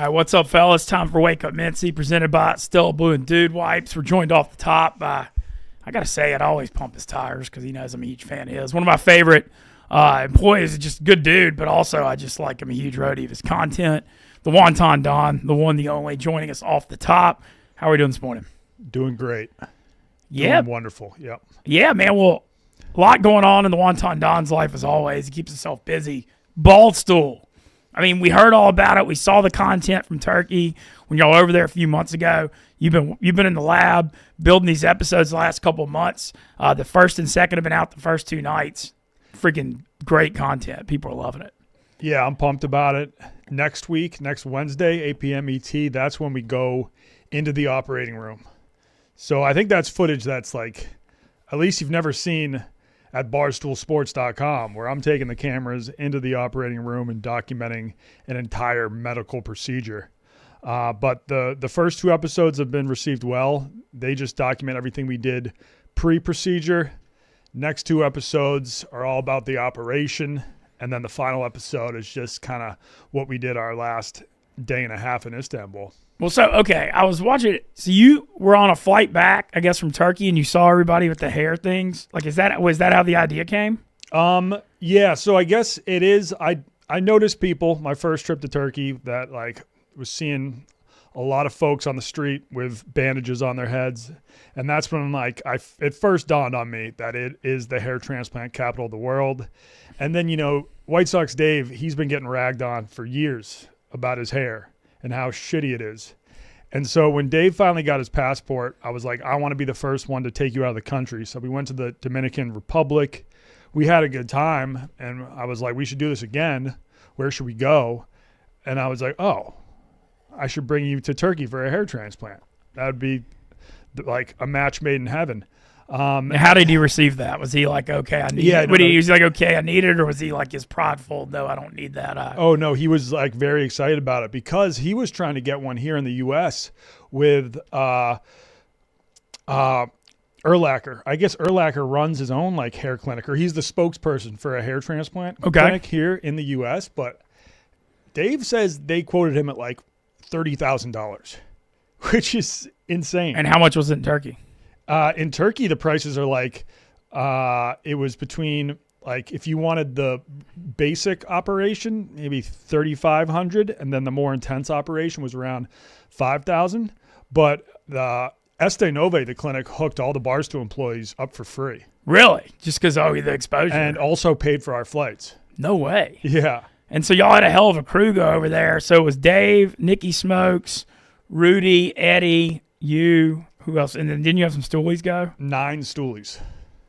All right, what's up, fellas? Time for Wake Up Mintzy, presented by Stella Blue and Dude Wipes. We're joined off the top by, I got to say it, I always pump his tires because he knows I'm a huge fan of his. One of my favorite employees, just a good dude, but also I just like him, a huge roadie of his content. The Wonton Don, the one, the only, joining us off the top. How are we doing this morning? Doing great. Yeah. Doing wonderful. Yep. Yeah, man. Well, a lot going on in the Wonton Don's life as always. He keeps himself busy. Bald Stool. I mean, we heard all about it. We saw the content from Turkey when y'all were over there a few months ago. You've been in the lab building these episodes the last couple of months. The first and second have been out the first 2 nights. Freaking great content. People are loving it. Yeah, I'm pumped about it. Next week, next Wednesday, 8 p.m. ET, that's when we go into the operating room. So I think that's footage that's like, at least you've never seen at barstoolsports.com, where I'm taking the cameras into the operating room and documenting an entire medical procedure. But the first 2 episodes have been received well. They just document everything we did pre-procedure. Next 2 episodes are all about the operation. And then the final episode is just kind of what we did our last day and a half in Istanbul. Well, so, okay, I was watching it. So you were on a flight back, I guess, from Turkey, and you saw everybody with the hair things? Like, was that how the idea came? Yeah, so I guess it is. I noticed people, my first trip to Turkey, that, like, was seeing a lot of folks on the street with bandages on their heads. And that's when, like, it first dawned on me that it is the hair transplant capital of the world. And then, White Sox Dave, he's been getting ragged on for years about his hair and how shitty it is. And so when Dave finally got his passport, I was like, I want to be the first one to take you out of the country. So we went to the Dominican Republic. We had a good time. And I was like, we should do this again. Where should we go? And I was like, oh, I should bring you to Turkey for a hair transplant. That would be like a match made in heaven. How did he receive that? Was he like, okay, I need it? Was he like, okay, I need it? Or was he like just prideful? No, I don't need that. Oh, no, he was like very excited about it because he was trying to get one here in the U.S. with Erlacher. I guess Erlacher runs his own like hair clinic, or he's the spokesperson for a hair transplant clinic here in the U.S. But Dave says they quoted him at like $30,000, which is insane. And how much was it in Turkey? In Turkey, the prices are like, it was between, like, if you wanted the basic operation, maybe $3,500, and then the more intense operation was around $5,000. But the Este Nove, the clinic, hooked all the Barstool employees up for free. Really? Just because, the exposure? And also paid for our flights. No way. Yeah. And so y'all had a hell of a crew go over there. So it was Dave, Nikki Smokes, Rudy, Eddie, you. Who else? And then didn't you have some stoolies go? 9 stoolies.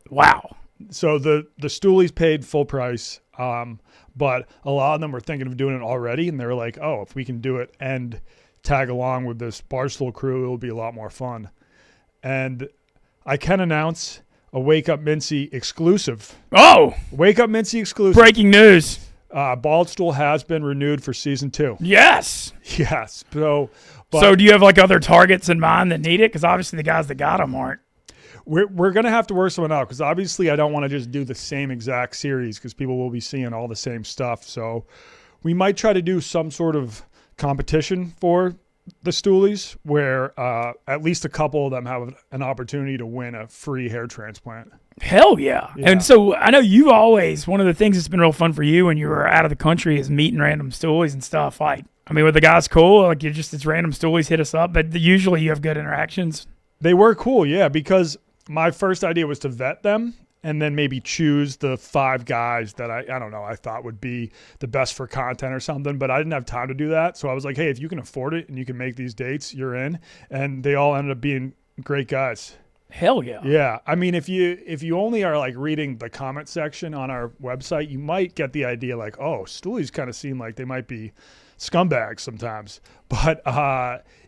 Wow. So the stoolies paid full price, but a lot of them were thinking of doing it already, and they were like, oh, if we can do it and tag along with this Barstool crew, it will be a lot more fun. And I can announce a Wake Up Mintzy exclusive. Oh! Wake Up Mintzy exclusive. Breaking news. Bald Stool has been renewed for season 2. Yes. Yes. So do you have like other targets in mind that need it? Because obviously the guys that got them aren't. We're going to have to work someone out because obviously I don't want to just do the same exact series because people will be seeing all the same stuff. So we might try to do some sort of competition for the stoolies where at least a couple of them have an opportunity to win a free hair transplant. Hell yeah. And so I know you've always, one of the things that's been real fun for you when you were out of the country is meeting random stoolies and stuff. Like, I mean, with the guys cool, like it's random stoolies hit us up, but usually you have good interactions. They were cool, yeah, because my first idea was to vet them and then maybe choose the 5 guys that I don't know, I thought would be the best for content or something, but I didn't have time to do that. So I was like, hey, if you can afford it and you can make these dates, you're in. And they all ended up being great guys. Hell yeah. Yeah. I mean, if you only are like reading the comment section on our website, you might get the idea like, oh, stoolies kind of seem like they might be scumbags sometimes. But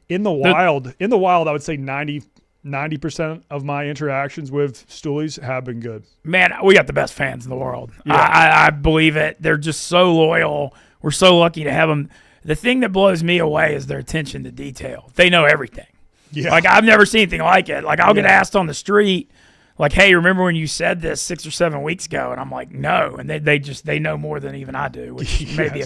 in the wild, I would say 90% of my interactions with stoolies have been good. Man, we got the best fans in the world. Yeah. I believe it. They're just so loyal. We're so lucky to have them. The thing that blows me away is their attention to detail. They know everything. Yeah. Like, I've never seen anything like it. Like, I'll get asked on the street, like, hey, remember when you said this 6 or 7 weeks ago? And I'm like, no. And they know more than even I do, which may be a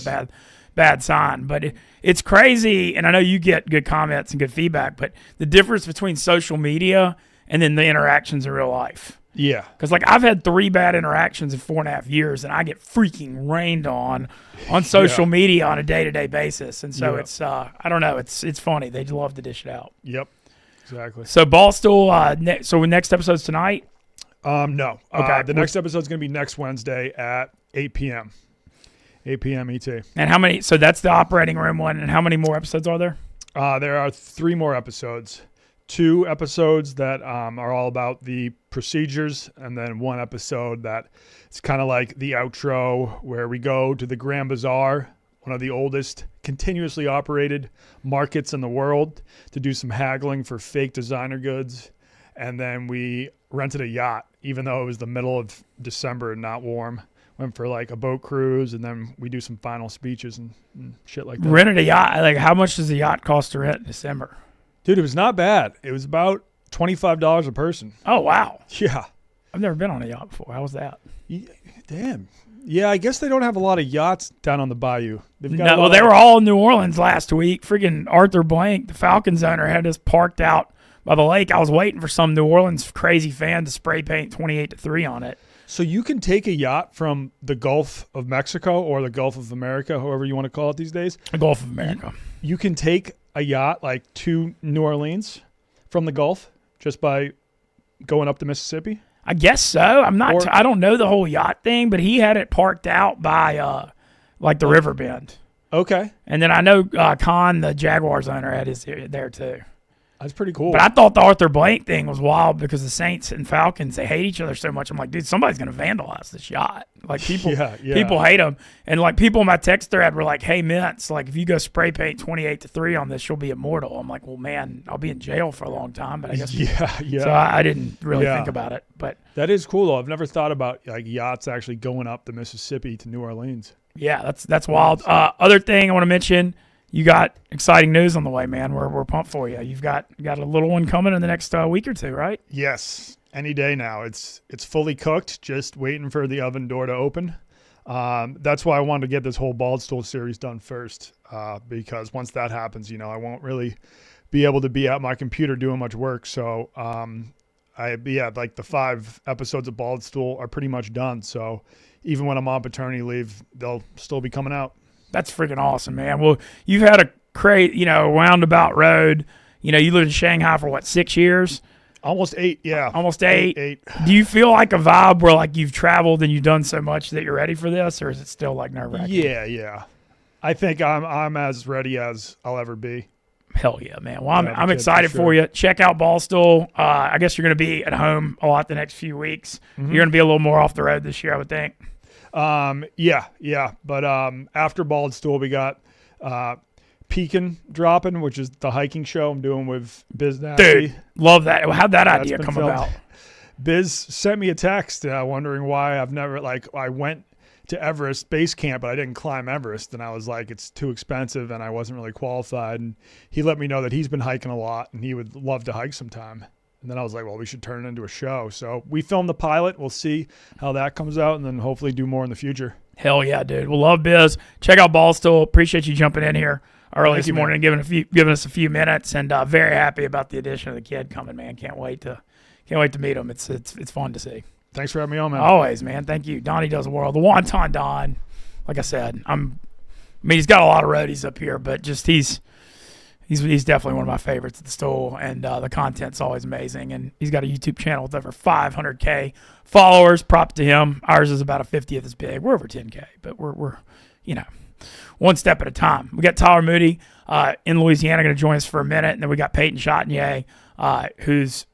bad sign. But it's crazy, and I know you get good comments and good feedback, but the difference between social media and then the interactions in real life. Yeah. Because, like, I've had 3 bad interactions in 4.5 years, and I get freaking rained on social media on a day-to-day basis. And so it's, I don't know, it's funny. They love to dish it out. Yep. Exactly. So, Bald Stool, so next episode's tonight? No. Okay. The next episode's going to be next Wednesday at 8 p.m. 8 p.m. ET. And how many? So that's the operating room one. And how many more episodes are there? There are 3 more episodes. 2 episodes that are all about the procedures, and then 1 episode that it's kind of like the outro where we go to the Grand Bazaar, one of the oldest continuously operated markets in the world, to do some haggling for fake designer goods. And then we rented a yacht, even though it was the middle of December and not warm. Went for like a boat cruise, and then we do some final speeches and shit like that. Rented a yacht. Like, how much does a yacht cost to rent in December? Dude, it was not bad. It was about $25 a person. Oh, wow. Yeah. I've never been on a yacht before. How was that? Damn. Yeah, I guess they don't have a lot of yachts down on the bayou. No, they were all in New Orleans last week. Freaking Arthur Blank, the Falcons owner, had us parked out by the lake. I was waiting for some New Orleans crazy fan to spray paint 28-3 on it. So you can take a yacht from the Gulf of Mexico or the Gulf of America, however you want to call it these days. The Gulf of America. You can take a yacht like to New Orleans from the Gulf just by going up the Mississippi? I guess so. I don't know the whole yacht thing, but he had it parked out by like the river bend. Okay. And then I know Khan, the Jaguars owner, had his there too. That's pretty cool. But I thought the Arthur Blank thing was wild because the Saints and Falcons, they hate each other so much. I'm like, dude, somebody's going to vandalize this yacht. Like, people people hate them. And, like, people in my text thread were like, hey, Mintz, like, if you go spray paint 28-3 on this, you'll be immortal. I'm like, well, man, I'll be in jail for a long time. But I guess So I didn't really think about it. But that is cool, though. I've never thought about, like, yachts actually going up the Mississippi to New Orleans. Yeah, that's wild. Other thing I want to mention, you got exciting news on the way, man. We're pumped for you. You've got a little one coming in the next week or 2, right? Yes, any day now. It's fully cooked, just waiting for the oven door to open. That's why I wanted to get this whole Bald Stool series done first, because once that happens, I won't really be able to be at my computer doing much work. So, like the 5 episodes of Bald Stool are pretty much done. So, even when I'm on paternity leave, they'll still be coming out. That's freaking awesome, man. Well, you've had a roundabout road. You lived in Shanghai for 6 years? Almost 8, yeah. Almost 8. 8. Do you feel like a vibe where like you've traveled and you've done so much that you're ready for this, or is it still like nerve-wracking? Yeah. I think I'm as ready as I'll ever be. Hell yeah, man. Well, I'm excited for you. Check out Bald Stool. I guess you're going to be at home a lot the next few weeks. Mm-hmm. You're going to be a little more off the road this year, I would think. Yeah. But after Bald Stool, we got Pekin dropping, which is the hiking show I'm doing with Biz Nasty. Dude, love that. How'd that idea come about? Biz sent me a text wondering why I've never, I went to Everest base camp, but I didn't climb Everest. And I was like, it's too expensive and I wasn't really qualified. And he let me know that he's been hiking a lot and he would love to hike sometime. And then I was like, well, we should turn it into a show. So we filmed the pilot. We'll see how that comes out and then hopefully do more in the future. Hell yeah, dude. We'll love Biz. Check out Bald Stool. Appreciate you jumping in here early this morning and giving us a few minutes. And very happy about the addition of the kid coming, man. Can't wait to meet him. It's fun to see. Thanks for having me on, man. Always, man. Thank you. Donnie does the world. The Wonton Don, like I said, he's got a lot of roadies up here, but just he's definitely one of my favorites at the Stool, and the content's always amazing. And he's got a YouTube channel with over 500K followers. Props to him. Ours is about a 50th as big. We're over 10K, but we're one step at a time. We got Tyler Moody in Louisiana going to join us for a minute, and then we got Peyton Chatinier,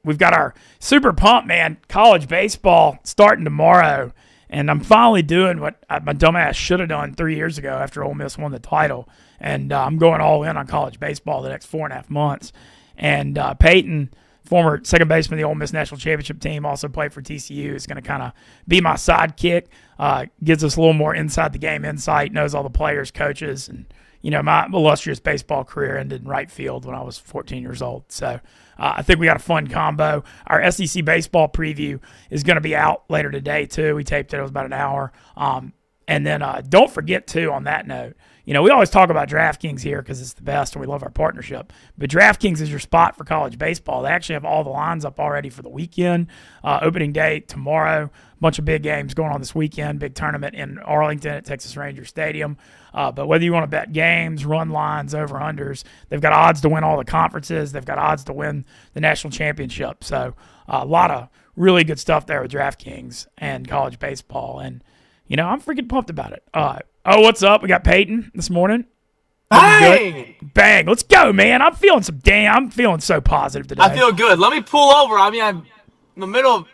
we've got our super pump, man. College baseball starting tomorrow, and I'm finally doing what my dumbass should have done 3 years ago after Ole Miss won the title. And I'm going all in on college baseball the next 4.5 months. And Peyton, former second baseman of the Ole Miss National Championship team, also played for TCU, is going to kind of be my sidekick. Gives us a little more inside the game insight, knows all the players, coaches. And, my illustrious baseball career ended in right field when I was 14 years old. So I think we got a fun combo. Our SEC baseball preview is going to be out later today, too. We taped it. It was about an hour. And then don't forget, too, on that note, we always talk about DraftKings here because it's the best and we love our partnership. But DraftKings is your spot for college baseball. They actually have all the lines up already for the weekend. Opening day tomorrow. A bunch of big games going on this weekend. Big tournament in Arlington at Texas Ranger Stadium. But whether you want to bet games, run lines, over-unders, they've got odds to win all the conferences. They've got odds to win the national championship. So a lot of really good stuff there with DraftKings and college baseball. And I'm freaking pumped about it. What's up? We got Peyton this morning. Bang! Bang! Let's go, man. I'm feeling so positive today. I feel good. Let me pull over. I mean, I'm in the middle of.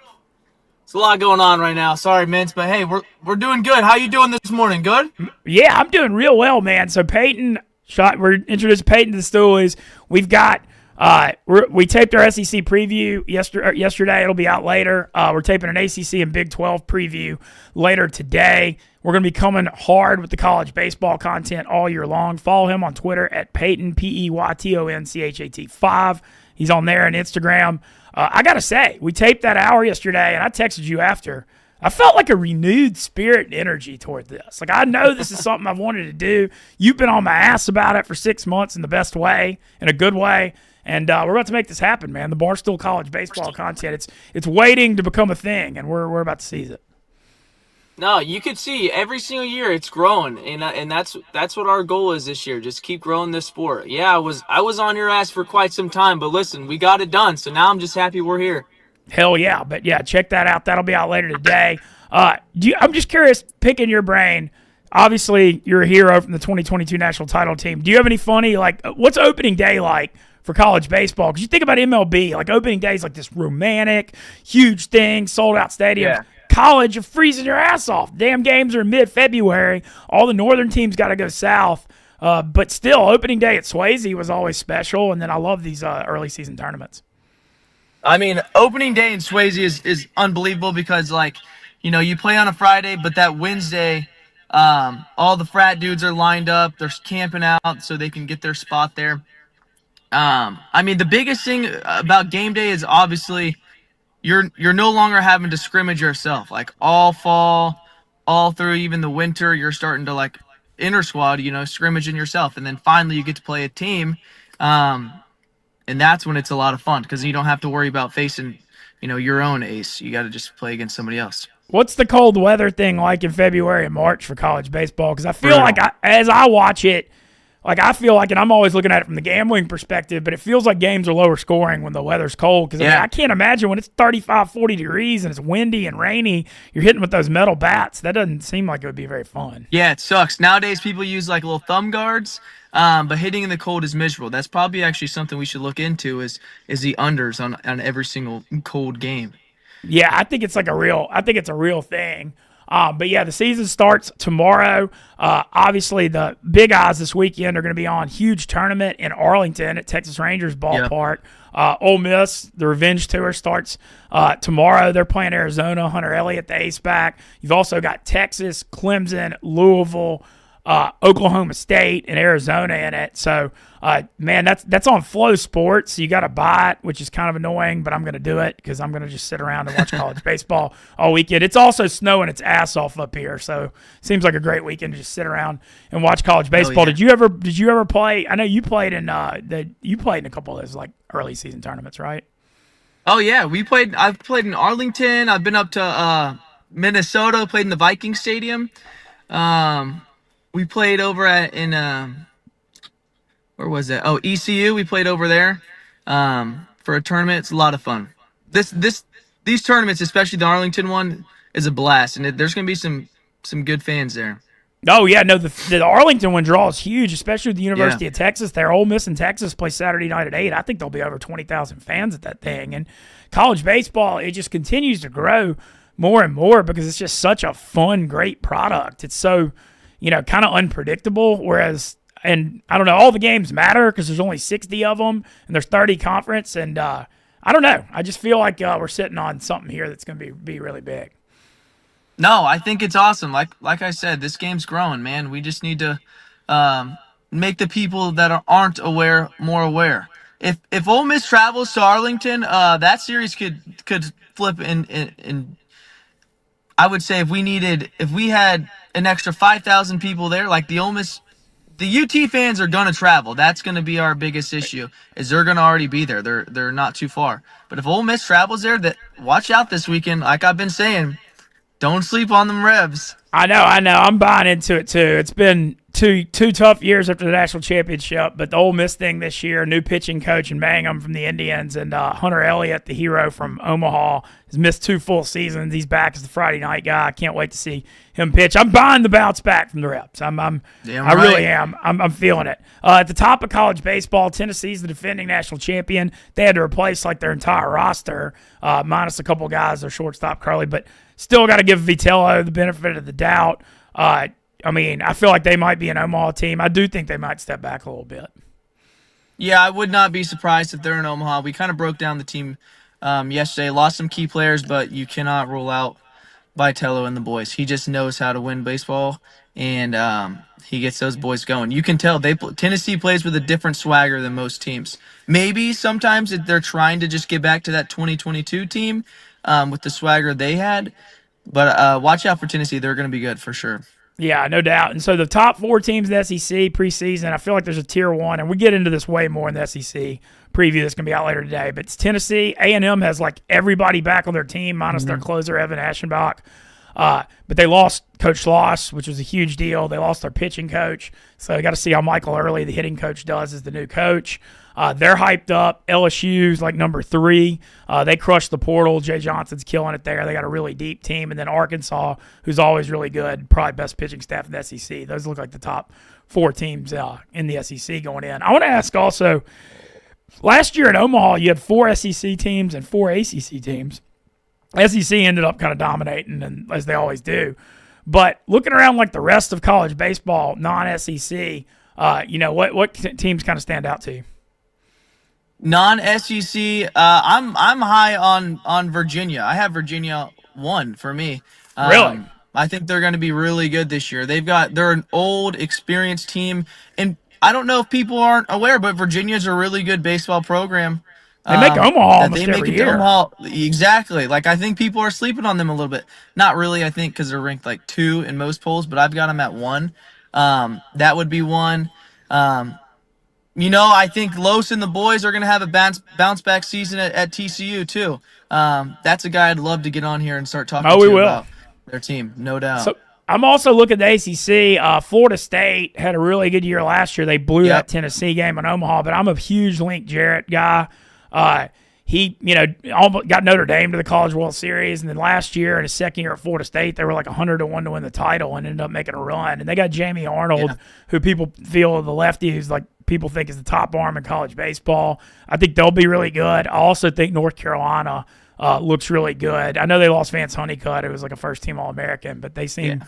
There's a lot going on right now. Sorry, Mintz, but hey, we're doing good. How you doing this morning? Good? Yeah, I'm doing real well, man. So Peyton, we're introducing Peyton to the Stoolies. We've got. We taped our SEC preview yesterday. It'll be out later. We're taping an ACC and Big 12 preview later today. We're going to be coming hard with the college baseball content all year long. Follow him on Twitter at Peyton, PeytonChat 5. He's on there and Instagram. I got to say, we taped that hour yesterday, and I texted you after. I felt like a renewed spirit and energy toward this. Like, I know this is something I've wanted to do. You've been on my ass about it for 6 months in the best way, in a good way. And we're about to make this happen, man. The Barstool College baseball content, it's waiting to become a thing, and we're about to seize it. No, you could see every single year it's growing, and that's what our goal is this year. Just keep growing this sport. Yeah, I was on your ass for quite some time, but listen, we got it done. So now I'm just happy we're here. Hell yeah! But yeah, check that out. That'll be out later today. I'm just curious, picking your brain. Obviously, you're a hero from the 2022 national title team. Do you have any funny what's opening day like for college baseball? Because you think about MLB, like opening day is like this romantic, huge thing, sold out stadiums. Yeah. College, you're freezing your ass off. Damn games are in mid-February. All the northern teams got to go south. But still, opening day at Swayze was always special. And then I love these early season tournaments. I mean, opening day in Swayze is unbelievable because, you play on a Friday, but that Wednesday, all the frat dudes are lined up. They're camping out so they can get their spot there. I mean, the biggest thing about game day is obviously you're no longer having to scrimmage yourself. Like all fall, all through even the winter, you're starting to inter squad, scrimmaging yourself, and then finally you get to play a team, and that's when it's a lot of fun because you don't have to worry about facing, your own ace. You got to just play against somebody else. What's the cold weather thing like in February and March for college baseball? Because I feel as I watch it, I feel like, and I'm always looking at it from the gambling perspective, but it feels like games are lower scoring when the weather's cold. Because I can't imagine when it's 35, 40 degrees and it's windy and rainy, you're hitting with those metal bats. That doesn't seem like it would be very fun. Yeah, it sucks. Nowadays, people use little thumb guards, but hitting in the cold is miserable. That's probably actually something we should look into is the unders on every single cold game. Yeah, I think it's a real thing. But yeah, the season starts tomorrow. Obviously, the big eyes this weekend are going to be on huge tournament in Arlington at Texas Rangers ballpark. Yeah. Ole Miss, the revenge tour starts tomorrow. They're playing Arizona. Hunter Elliott, the ace back. You've also got Texas, Clemson, Louisville, Oklahoma State, and Arizona in it. So, man, that's on Flow Sports. So you got to buy it, which is kind of annoying, but I'm going to do it because I'm going to just sit around and watch college baseball all weekend. It's also snowing its ass off up here, so it seems like a great weekend to just sit around and watch college baseball. Yeah. Did you ever play? I know you played in a couple of those early season tournaments, right? Oh yeah, I've played in Arlington. I've been up to Minnesota. Played in the Viking Stadium. We played over where was it? Oh, ECU. We played over there for a tournament. It's a lot of fun. These tournaments, especially the Arlington one, is a blast, and there's going to be some good fans there. Oh yeah, no, the Arlington one draws huge, especially with the University of Texas. There, Ole Miss and Texas play Saturday night at 8. I think there'll be over 20,000 fans at that thing. And college baseball, it just continues to grow more and more because it's just such a fun, great product. It's so kind of unpredictable, whereas, and I don't know, all the games matter because there's only 60 of them, and there's 30 conference, and I don't know. I just feel like we're sitting on something here that's going to be really big. No, I think it's awesome. Like I said, this game's growing, man. We just need to make the people that aren't aware more aware. If Ole Miss travels to Arlington, that series could flip in I would say if we had an extra 5,000 people there, like the UT fans are gonna travel. That's gonna be our biggest issue. Is they're gonna already be there. They're not too far. But if Ole Miss travels there, that watch out this weekend. Like I've been saying, don't sleep on them Revs. I know. I'm buying into it too. It's been two tough years after the national championship, but the Ole Miss thing this year, new pitching coach and Mangum from the Indians, and Hunter Elliott, the hero from Omaha, has missed 2 full seasons. He's back as the Friday night guy. I can't wait to see him pitch. I'm buying the bounce back from the Reps. I really am. I'm feeling it. At the top of college baseball, Tennessee's the defending national champion. They had to replace like their entire roster, minus a couple guys, their shortstop Curley, but still got to give Vitello the benefit of the doubt. I mean, I feel like they might be an Omaha team. I do think they might step back a little bit. Yeah, I would not be surprised if they're in Omaha. We kind of broke down the team yesterday. Lost some key players, but you cannot rule out Vitello and the boys. He just knows how to win baseball, and he gets those boys going. You can tell Tennessee plays with a different swagger than most teams. Maybe sometimes they're trying to just get back to that 2022 team with the swagger they had. But watch out for Tennessee. They're going to be good for sure. Yeah, no doubt. And so the top 4 teams in the SEC preseason, I feel like there's a tier 1, and we get into this way more in the SEC preview that's going to be out later today. But it's Tennessee. A&M has like everybody back on their team minus their closer, Evan Aschenbach. But they lost Coach Schloss, which was a huge deal. They lost their pitching coach. So you got to see how Michael Early, the hitting coach, does as the new coach. They're hyped up. LSU's like number 3. They crushed the portal. Jay Johnson's killing it there. They got a really deep team. And then Arkansas, who's always really good, probably best pitching staff in the SEC. Those look like the top 4 teams in the SEC going in. I want to ask also, last year in Omaha, you had 4 SEC teams and 4 ACC teams. SEC ended up kind of dominating, and as they always do. But looking around like the rest of college baseball, non-SEC, what teams kind of stand out to you? Non-SEC, I'm high on Virginia. I have Virginia 1 for me. Really? I think they're going to be really good this year. They're an old, experienced team, and I don't know if people aren't aware, but Virginia's a really good baseball program. They make Omaha almost every year. Omaha, exactly. Like I think people are sleeping on them a little bit. Not really, I think, because they're ranked like 2 in most polls, but I've got them at 1. That would be 1. I think Los and the boys are going to have a bounce back season at TCU too. That's a guy I'd love to get on here and start talking to about their team, no doubt. So I'm also looking at the ACC. Florida State had a really good year last year. They blew that Tennessee game in Omaha, but I'm a huge Link Jarrett guy. He, almost got Notre Dame to the College World Series, and then last year in his second year at Florida State, they were like 100-1 to win the title and ended up making a run. And they got Jamie Arnold, who people feel the lefty who's like people think is the top arm in college baseball. I think they'll be really good. I also think North Carolina looks really good. I know they lost Vance Honeycutt, who was like a first-team All-American, but they seem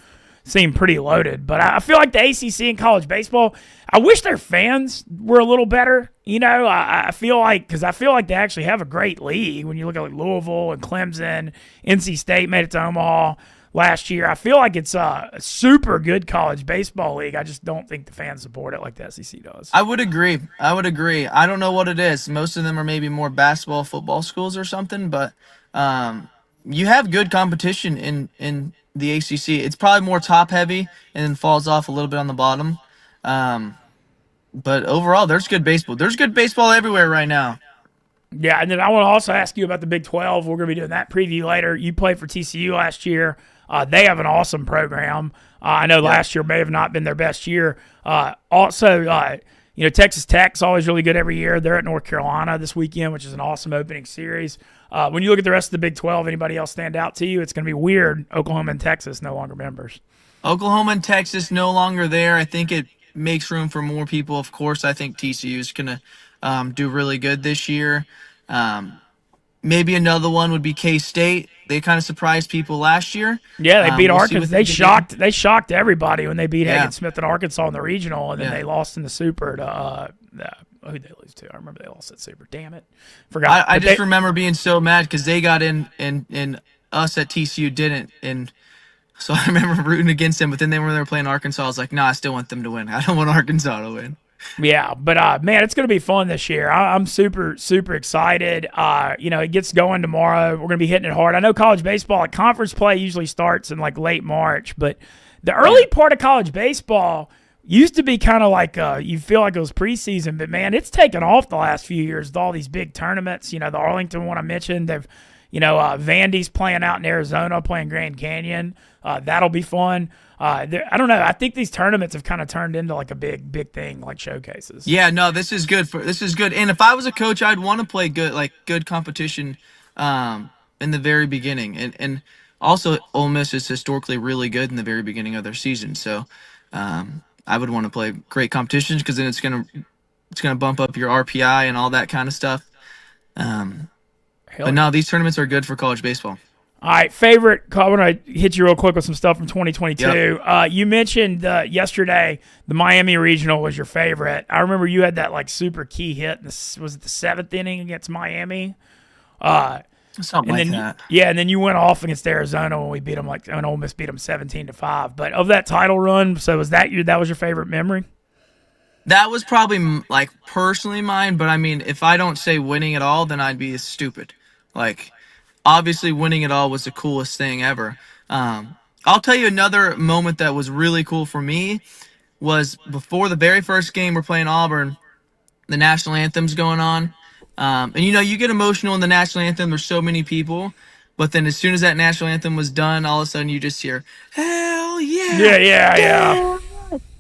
pretty loaded. But I feel like the ACC in college baseball, I wish their fans were a little better. I feel like they actually have a great league. When you look at like Louisville and Clemson, NC State made it to Omaha last year. I feel like it's a super good college baseball league. I just don't think the fans support it like the SEC does. I would agree. I don't know what it is. Most of them are maybe more basketball, football schools or something, but you have good competition in the ACC. It's probably more top heavy and then falls off a little bit on the bottom. But overall, there's good baseball. There's good baseball everywhere right now. Yeah, and then I want to also ask you about the Big 12. We're going to be doing that preview later. You played for TCU last year. They have an awesome program. I know last year may have not been their best year. Texas Tech's always really good every year. They're at North Carolina this weekend, which is an awesome opening series. When you look at the rest of the Big 12, anybody else stand out to you? It's going to be weird. Oklahoma and Texas no longer members. Oklahoma and Texas no longer there. I think it makes room for more people. Of course, I think TCU is going to do really good this year. Maybe another one would be K-State. They kind of surprised people last year. Yeah, they beat Arkansas. They shocked everybody when they beat Hagen Smith and Arkansas in the regional, and then they lost in the Super to who did they lose to? I remember they lost that Super. Damn it, forgot. I just remember being so mad because they got in and us at TCU didn't, and so I remember rooting against them. But then when they were playing Arkansas, I was like, I still want them to win. I don't want Arkansas to win. Yeah, but man, it's going to be fun this year. I'm super, super excited. It gets going tomorrow. We're going to be hitting it hard. I know college baseball, like conference play usually starts in like late March, but the early part of college baseball used to be kind of like you feel like it was preseason, but man, it's taken off the last few years with all these big tournaments. The Arlington one I mentioned, they've Vandy's playing out in Arizona, playing Grand Canyon. That'll be fun. I don't know. I think these tournaments have kind of turned into like a big thing, like showcases. Yeah, no, this is good. And if I was a coach, I'd want to play good competition in the very beginning. And also, Ole Miss is historically really good in the very beginning of their season. So I would want to play great competitions because then it's gonna bump up your RPI and all that kind of stuff. But no, these tournaments are good for college baseball. All right, favorite. I want to hit you real quick with some stuff from 2022. Yep. You mentioned yesterday the Miami Regional was your favorite. I remember you had that like super key hit. Was it the 7th inning against Miami? Something like that. And then you went off against Arizona when we beat them, when Ole Miss beat them 17-5. But of that title run, so that was your favorite memory? That was probably like personally mine. But I mean, if I don't say winning it all, then I'd be stupid. Like. Obviously, winning it all was the coolest thing ever. I'll tell you another moment that was really cool for me was before the very first game we're playing Auburn, the national anthem's going on. And, you get emotional in the national anthem. There's so many people. But then as soon as that national anthem was done, all of a sudden you just hear, hell yeah. Yeah.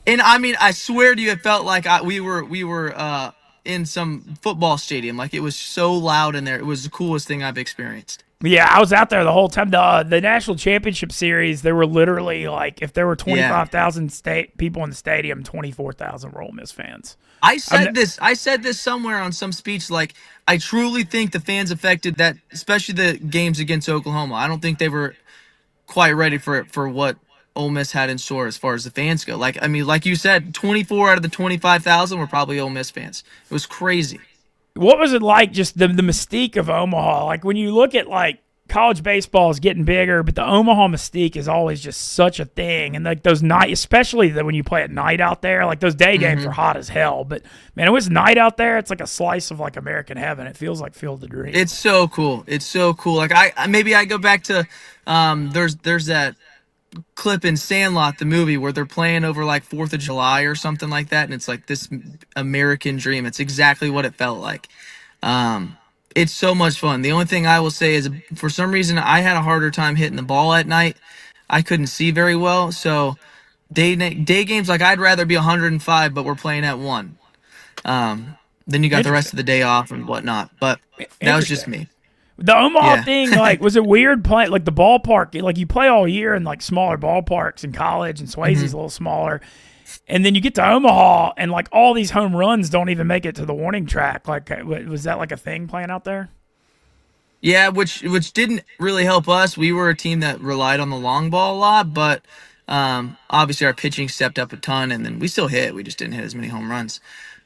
And, I mean, I swear to you, it felt like we were in some football stadium. Like, it was so loud in there. It was the coolest thing I've experienced. Yeah, I was out there the whole time. The National Championship Series, there were literally, like, if there were 25,000 people in the stadium, 24,000 were Ole Miss fans. I said this somewhere on some speech, like, I truly think the fans affected that, especially the games against Oklahoma. I don't think they were quite ready for what Ole Miss had in store as far as the fans go. Like, I mean, like you said, 24 out of the 25,000 were probably Ole Miss fans. It was crazy. What was it like, just the mystique of Omaha? Like, when you look at, like, college baseball is getting bigger, but the Omaha mystique is always just such a thing. And, like, those night, especially when you play at night out there, like, those day games are hot as hell. But, man, it was night out there. It's like a slice of, like, American heaven. It feels like Field of Dreams. It's so cool. It's so cool. Like, I go back to there's that clip in Sandlot, the movie, where they're playing over like 4th of July or something like that, and it's like this American dream. It's exactly what it felt like. It's so much fun. The only thing I will say is, for some reason, I had a harder time hitting the ball at night. I couldn't see very well, so day games, like, I'd rather be 105, but we're playing at 1. Then you got the rest of the day off and whatnot. But that was just me. The Omaha thing, like, was it weird playing, like, the ballpark? Like, you play all year in, like, smaller ballparks in college, and Swayze's a little smaller. And then you get to Omaha, and, like, all these home runs don't even make it to the warning track. Like, was that, like, a thing playing out there? Yeah, which didn't really help us. We were a team that relied on the long ball a lot, but obviously our pitching stepped up a ton, and then we still hit. We just didn't hit as many home runs.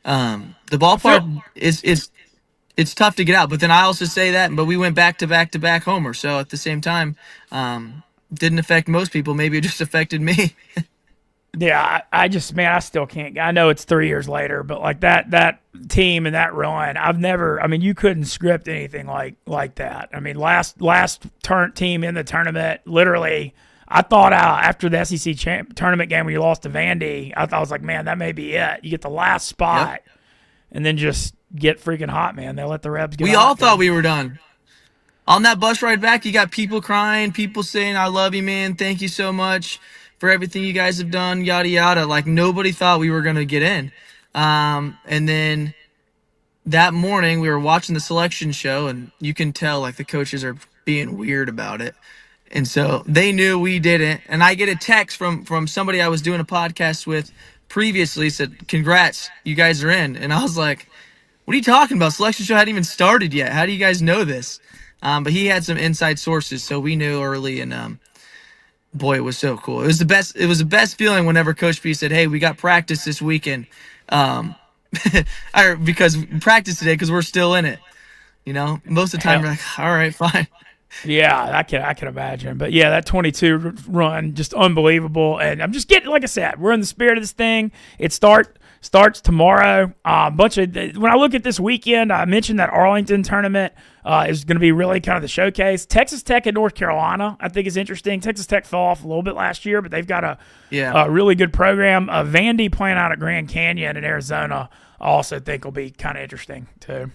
The ballpark it's tough to get out, but then I also say that, but we went back to back homers. So at the same time, didn't affect most people. Maybe it just affected me. Yeah, I still can't. I know it's 3 years later, but like that team and that run, you couldn't script anything like that. I mean, last team in the tournament, literally, I thought after the SEC tournament game where you lost to Vandy, I was like, man, that may be it. You get the last spot, and then just get freaking hot, man. They let the Rebs get. We all thought we were done. On that bus ride back, you got people crying, people saying, "I love you, man. Thank you so much for everything you guys have done." Yada yada. Like, nobody thought we were gonna get in. And then that morning, we were watching the selection show, and you can tell, like, the coaches are being weird about it. And so they knew we didn't. And I get a text from somebody I was doing a podcast with previously, said, "Congrats, you guys are in." And I was like, "What are you talking about? Selection show hadn't even started yet. How do you guys know this?" But he had some inside sources, so we knew early. And boy, it was so cool. It was the best. It was the best feeling whenever Coach P said, "Hey, we got practice this weekend," because practice today because we're still in it. Most of the time we're like, "All right, fine." Yeah, I can imagine. But yeah, that 22 run just unbelievable. And I'm just getting, like I said, we're in the spirit of this thing. It starts tomorrow. When I look at this weekend, I mentioned that Arlington tournament is going to be really kind of the showcase. Texas Tech and North Carolina, I think, is interesting. Texas Tech fell off a little bit last year, but they've got a really good program. Vandy playing out at Grand Canyon in Arizona, I also think will be kind of interesting too.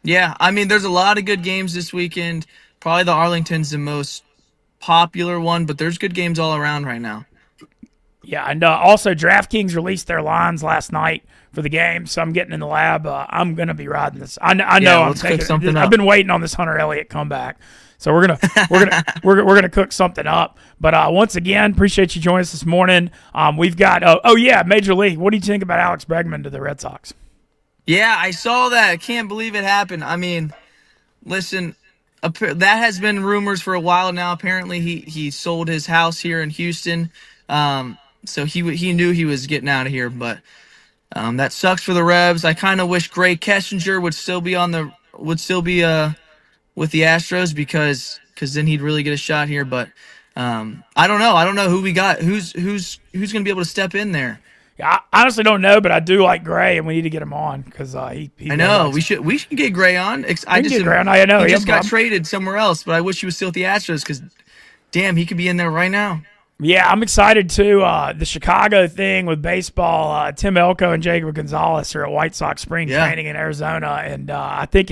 Yeah, I mean, there's a lot of good games this weekend. Probably the Arlington's the most popular one, but there's good games all around right now. Yeah, and also DraftKings released their lines last night for the game, so I'm getting in the lab. I'm gonna be riding this. I know I'm taking something. I've been waiting on this Hunter Elliott comeback, so we're gonna cook something up. But once again, appreciate you joining us this morning. We've got Major League. What do you think about Alex Bregman to the Red Sox? Yeah, I saw that. I can't believe it happened. I mean, listen, that has been rumors for a while now. Apparently, he sold his house here in Houston, so he knew he was getting out of here. But that sucks for the Revs. I kind of wish Gray Kessinger would still be with the Astros because then he'd really get a shot here. But I don't know. I don't know who we got. Who's gonna be able to step in there? Yeah, I honestly don't know, but I do like Gray, and we need to get him on because he. I know we should get Gray on. I know he just got traded somewhere else, but I wish he was still at the Astros because, damn, he could be in there right now. Yeah, I'm excited too. The Chicago thing with baseball. Tim Elko and Jacob Gonzalez are at White Sox spring training in Arizona, and I think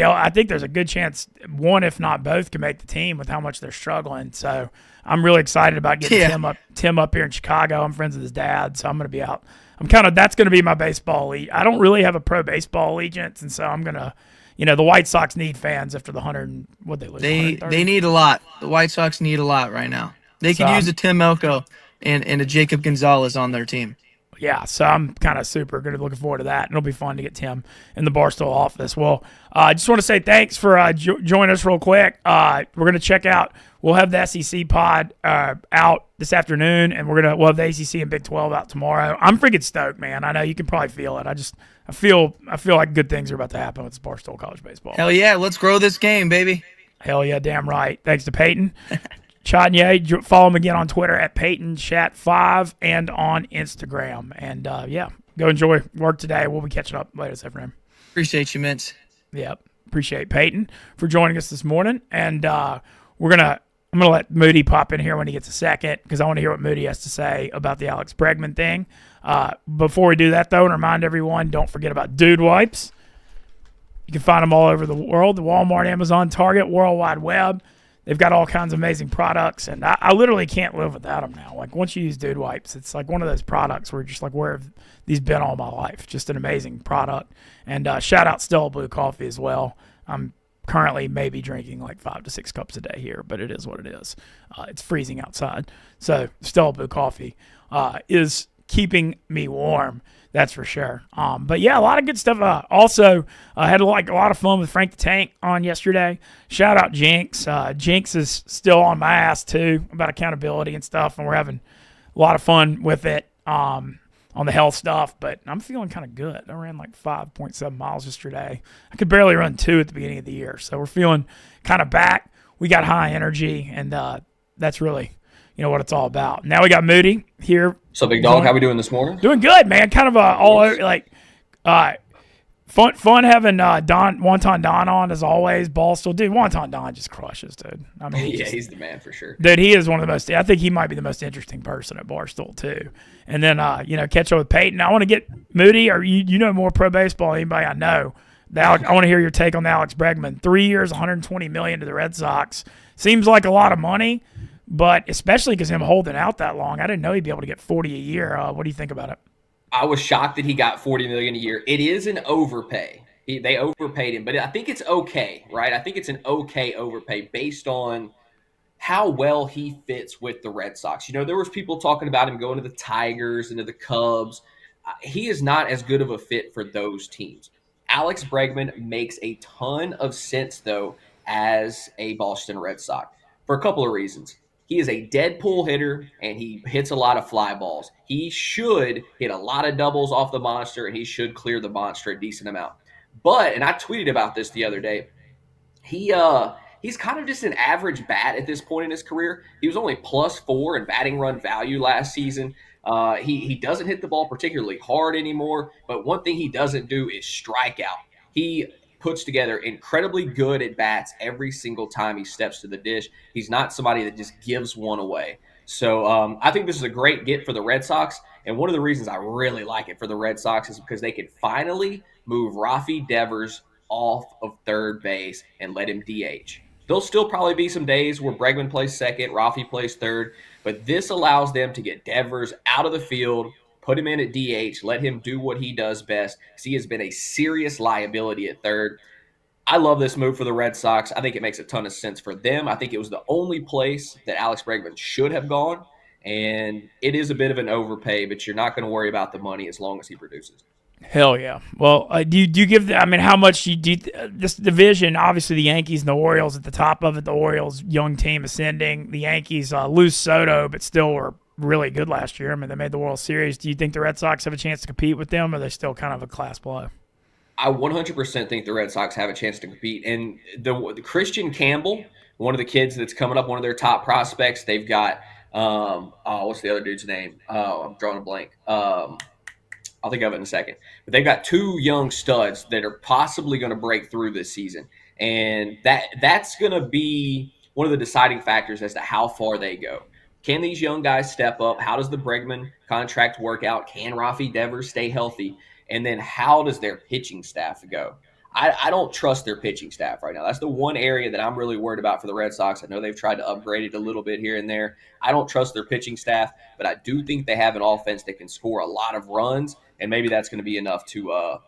there's a good chance one, if not both, can make the team with how much they're struggling. So I'm really excited about getting Tim up here in Chicago. I'm friends with his dad, so I'm going to be out. That's going to be my baseball lead. I don't really have a pro baseball allegiance, and so I'm going to, the White Sox need fans after the 100. What they lose? They need a lot. The White Sox need a lot right now. They could use a Tim Elko and a Jacob Gonzalez on their team. Yeah, so I'm kind of super looking forward to that. And it'll be fun to get Tim in the Barstool office. Well, I just want to say thanks for joining us real quick. We're going to check out. We'll have the SEC pod out this afternoon, and we'll have the ACC and Big 12 out tomorrow. I'm freaking stoked, man. I know you can probably feel it. I feel like good things are about to happen with Barstool College Baseball. Hell yeah, let's grow this game, baby. Hell yeah, damn right. Thanks to Peyton. Chotnier, follow him again on Twitter at PeytonChat5 and on Instagram. And go enjoy work today. We'll be catching up later this afternoon. Appreciate you, Mintz. Yep. Appreciate Peyton for joining us this morning. And I'm gonna let Moody pop in here when he gets a second because I want to hear what Moody has to say about the Alex Bregman thing. Before we do that, though, and remind everyone, don't forget about Dude Wipes. You can find them all over the world: the Walmart, Amazon, Target, World Wide Web. They've got all kinds of amazing products, and I literally can't live without them now. Like, once you use Dude Wipes, it's like one of those products where you're just like, where have these been all my life? Just an amazing product. And shout out Stella Blue Coffee as well. I'm currently maybe drinking like 5 to 6 cups a day here, but it is what it is. It's freezing outside. So Stella Blue Coffee is keeping me warm. That's for sure. But yeah, a lot of good stuff. Also, had a lot of fun with Frank the Tank on yesterday. Shout out Jinx. Jinx is still on my ass too about accountability and stuff, and we're having a lot of fun with it on the health stuff. But I'm feeling kind of good. I ran like 5.7 miles yesterday. I could barely run 2 at the beginning of the year, so we're feeling kind of back. We got high energy, and that's really what it's all about. Now we got Moody here. So, big dog, how we doing this morning? Doing good, man. Kind of all over, fun having Wonton Don on as always. Bald Stool, dude. Wonton Don just crushes, dude. I mean, he's the man for sure. Dude, he is one of the most. I think he might be the most interesting person at Barstool too. And then catch up with Peyton. I want to get Moody, or you know more pro baseball than anybody I know. I want to hear your take on the Alex Bregman. 3 years, $120 million to the Red Sox. Seems like a lot of money. But especially because him holding out that long, I didn't know he'd be able to get 40 a year. What do you think about it? I was shocked that he got $40 million a year. It is an overpay. They overpaid him, but I think it's okay, right? I think it's an okay overpay based on how well he fits with the Red Sox. There was people talking about him going to the Tigers and to the Cubs. He is not as good of a fit for those teams. Alex Bregman makes a ton of sense, though, as a Boston Red Sox for a couple of reasons. He is a Deadpool hitter, and he hits a lot of fly balls. He should hit a lot of doubles off the monster, and he should clear the monster a decent amount. But, and I tweeted about this the other day, he he's kind of just an average bat at this point in his career. He was only +4 in batting run value last season. He doesn't hit the ball particularly hard anymore, but one thing he doesn't do is strike out. He puts together incredibly good at bats every single time he steps to the dish. He's not somebody that just gives one away. So I think this is a great get for the Red Sox. And one of the reasons I really like it for the Red Sox is because they can finally move Rafi Devers off of third base and let him DH. There'll still probably be some days where Bregman plays second, Rafi plays third, but this allows them to get Devers out of the field, put him in at DH, let him do what he does best, because he has been a serious liability at third. I love this move for the Red Sox. I think it makes a ton of sense for them. I think it was the only place that Alex Bregman should have gone, and it is a bit of an overpay, but you're not going to worry about the money as long as he produces. Hell yeah. Well, do you give how much this division, obviously the Yankees and the Orioles at the top of it, the Orioles young team ascending, the Yankees lose Soto but still were really good last year. I mean, they made the World Series. Do you think the Red Sox have a chance to compete with them, or are they still kind of a class below? I 100% think the Red Sox have a chance to compete. And the Christian Campbell, one of the kids that's coming up, one of their top prospects, they've got what's the other dude's name? I'm drawing a blank. I'll think of it in a second. But they've got two young studs that are possibly going to break through this season. And that's going to be one of the deciding factors as to how far they go. Can these young guys step up? How does the Bregman contract work out? Can Rafi Devers stay healthy? And then how does their pitching staff go? I don't trust their pitching staff right now. That's the one area that I'm really worried about for the Red Sox. I know they've tried to upgrade it a little bit here and there. I don't trust their pitching staff, but I do think they have an offense that can score a lot of runs, and maybe that's going to be enough to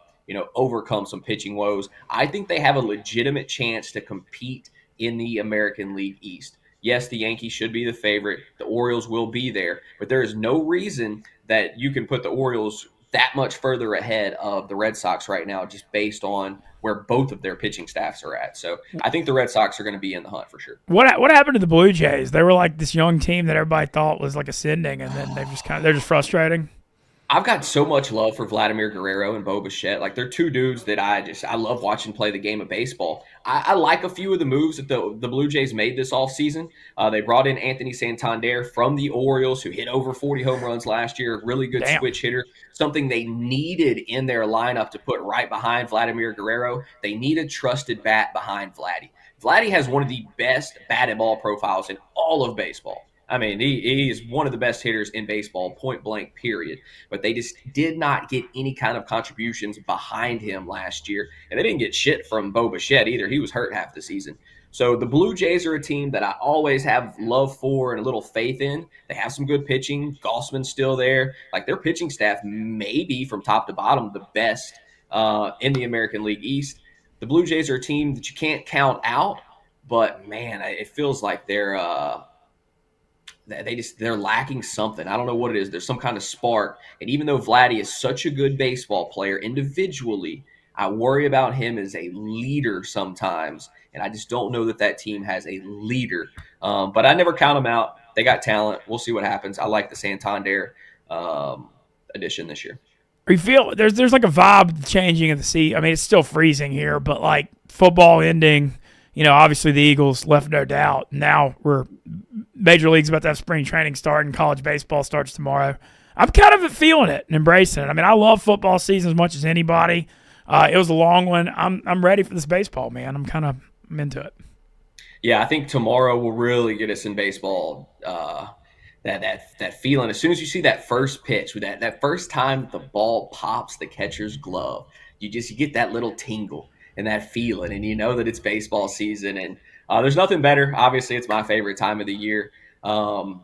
overcome some pitching woes. I think they have a legitimate chance to compete in the American League East. Yes, the Yankees should be the favorite. The Orioles will be there, but there is no reason that you can put the Orioles that much further ahead of the Red Sox right now, just based on where both of their pitching staffs are at. So I think the Red Sox are going to be in the hunt for sure. What happened to the Blue Jays? They were like this young team that everybody thought was like ascending, and then they're just frustrating. I've got so much love for Vladimir Guerrero and Bo Bichette. Like, they're two dudes that I love watching play the game of baseball. I like a few of the moves that the Blue Jays made this offseason. They brought in Anthony Santander from the Orioles, who hit over 40 home runs last year. Really good switch hitter. Something they needed in their lineup to put right behind Vladimir Guerrero. They need a trusted bat behind Vladdy. Vladdy has one of the best batted ball profiles in all of baseball. I mean, he is one of the best hitters in baseball, point blank, period. But they just did not get any kind of contributions behind him last year. And they didn't get shit from Bo Bichette either. He was hurt half the season. So the Blue Jays are a team that I always have love for and a little faith in. They have some good pitching. Gossman's still there. Like, their pitching staff may be, from top to bottom, the best in the American League East. The Blue Jays are a team that you can't count out. But, man, it feels like they're lacking something. I don't know what it is. There's some kind of spark. And even though Vladdy is such a good baseball player individually, I worry about him as a leader sometimes. And I just don't know that team has a leader. But I never count them out. They got talent. We'll see what happens. I like the Santander addition this year. You feel there's like a vibe changing of the sea. I mean, it's still freezing here, but like football ending, obviously the Eagles left no doubt. Now Major League's about to have spring training starting. College baseball starts tomorrow. I'm kind of feeling it and embracing it. I mean, I love football season as much as anybody. It was a long one. I'm ready for this baseball, man. I'm into it. Yeah, I think tomorrow will really get us in baseball. That feeling. As soon as you see that first pitch, with that first time the ball pops the catcher's glove, you get that little tingle and that feeling, and you know that it's baseball season. And there's nothing better. Obviously, it's my favorite time of the year. I'm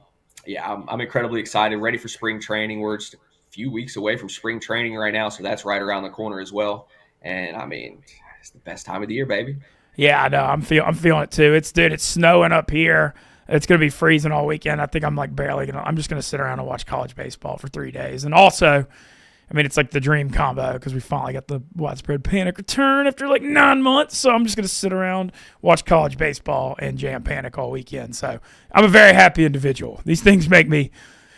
incredibly excited, ready for spring training. We're just a few weeks away from spring training right now, so that's right around the corner as well. And I mean, it's the best time of the year, baby. Yeah, I know. I'm feeling it too. It's snowing up here. It's going to be freezing all weekend. I think I'm I'm just going to sit around and watch college baseball for 3 days. And also, I mean, it's like the dream combo because we finally got the widespread panic return after like 9 months. So I'm just going to sit around, watch college baseball, and jam panic all weekend. So I'm a very happy individual. These things make me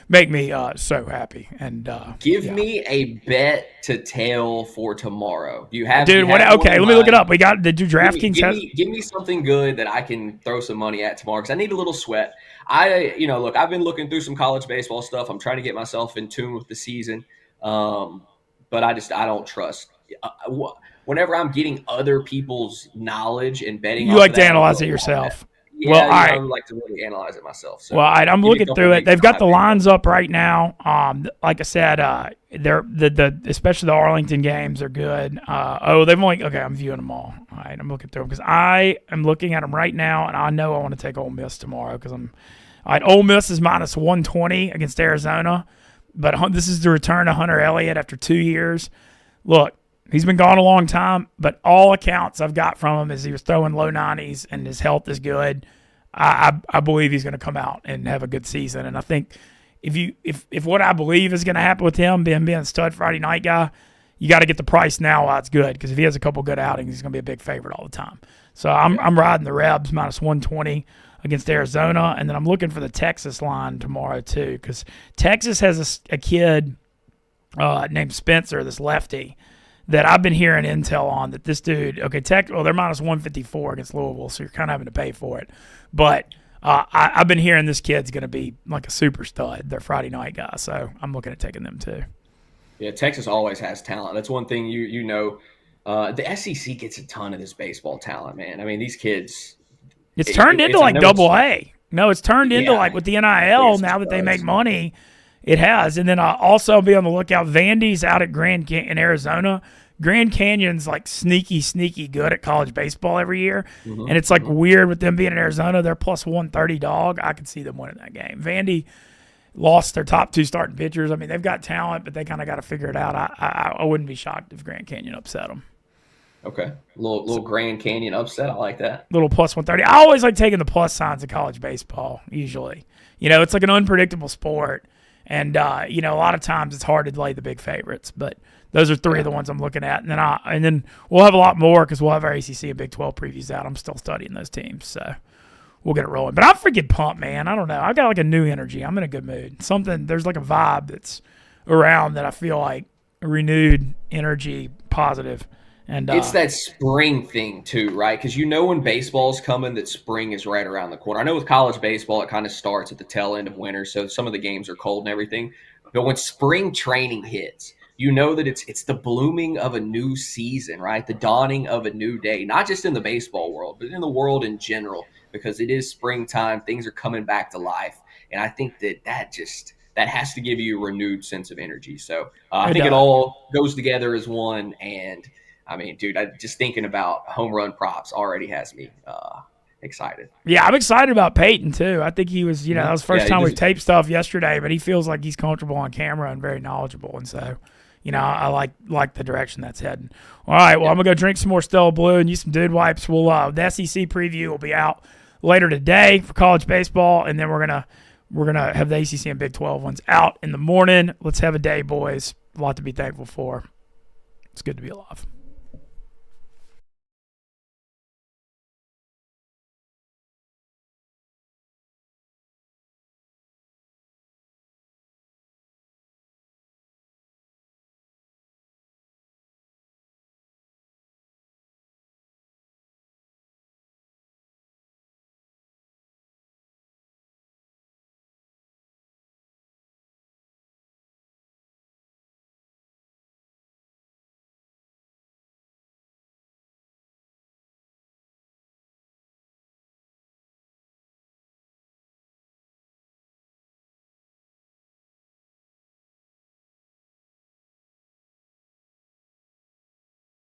make me so happy. And Give me a bet to tail for tomorrow. Do you have, dude? Okay, let me look it up. We got the DraftKings. Give me something good that I can throw some money at tomorrow because I need a little sweat. Look, I've been looking through some college baseball stuff. I'm trying to get myself in tune with the season, but I don't trust. Whenever I'm getting other people's knowledge and betting, you like to analyze it yourself. Yeah, well, I would like to really analyze it myself. So well, I'm looking through it. They've got the lines up right now. Like I said, they're especially the Arlington games are good. I'm viewing them all. All right, I'm looking through them because I am looking at them right now, and I know I want to take Ole Miss tomorrow because Ole Miss is minus 120 against Arizona, but this is the return of Hunter Elliott after 2 years. Look. He's been gone a long time, but all accounts I've got from him is he was throwing low 90s and his health is good. I believe he's going to come out and have a good season. And I think if what I believe is going to happen with him being a stud Friday night guy, you got to get the price now while it's good because if he has a couple good outings, he's going to be a big favorite all the time. So I'm riding the Rebs minus 120 against Arizona, and then I'm looking for the Texas line tomorrow too because Texas has a kid named Spencer, this lefty, that I've been hearing intel on that this dude, they're minus 154 against Louisville, so you're kind of having to pay for it. But I've been hearing this kid's going to be like a super stud, their Friday night guy, so I'm looking at taking them too. Yeah, Texas always has talent. That's one thing you know. The SEC gets a ton of this baseball talent, man. I mean, these kids. It's turned into like double A. No, it's turned into like with the NIL now that they make money. It has. And then I'll also be on the lookout. Vandy's out at in Arizona. Grand Canyon's like sneaky good at college baseball every year. Mm-hmm. And it's like weird with them being in Arizona. They're plus 130 dog. I could see them winning that game. Vandy lost their top 2 starting pitchers. I mean, they've got talent, but they kind of got to figure it out. I wouldn't be shocked if Grand Canyon upset them. Okay. Little Grand Canyon upset. I like that. Little plus 130. I always like taking the plus signs of college baseball, usually. It's like an unpredictable sport. And, a lot of times it's hard to lay the big favorites, but those are 3 of the ones I'm looking at. And then we'll have a lot more because we'll have our ACC and Big 12 previews out. I'm still studying those teams, so we'll get it rolling. But I'm freaking pumped, man. I don't know. I got like a new energy. I'm in a good mood. There's like a vibe that's around that I feel like a renewed energy, positive. And it's that spring thing too, right? Because when baseball's coming, that spring is right around the corner. I know with college baseball, it kind of starts at the tail end of winter, so some of the games are cold and everything. But when spring training hits, that it's the blooming of a new season, right? The dawning of a new day, not just in the baseball world, but in the world in general, because it is springtime. Things are coming back to life, and I think that has to give you a renewed sense of energy. So I think it all goes together as one. And I mean, dude, just thinking about home run props already has me excited. Yeah, I'm excited about Peyton, too. I think he was, that was the first time we taped stuff yesterday, but he feels like he's comfortable on camera and very knowledgeable. And so, I like the direction that's heading. All right, well, I'm going to go drink some more Stella Blue and use some dude wipes. The SEC preview will be out later today for college baseball, and then we're gonna have the ACC and Big 12 ones out in the morning. Let's have a day, boys. A lot to be thankful for. It's good to be alive.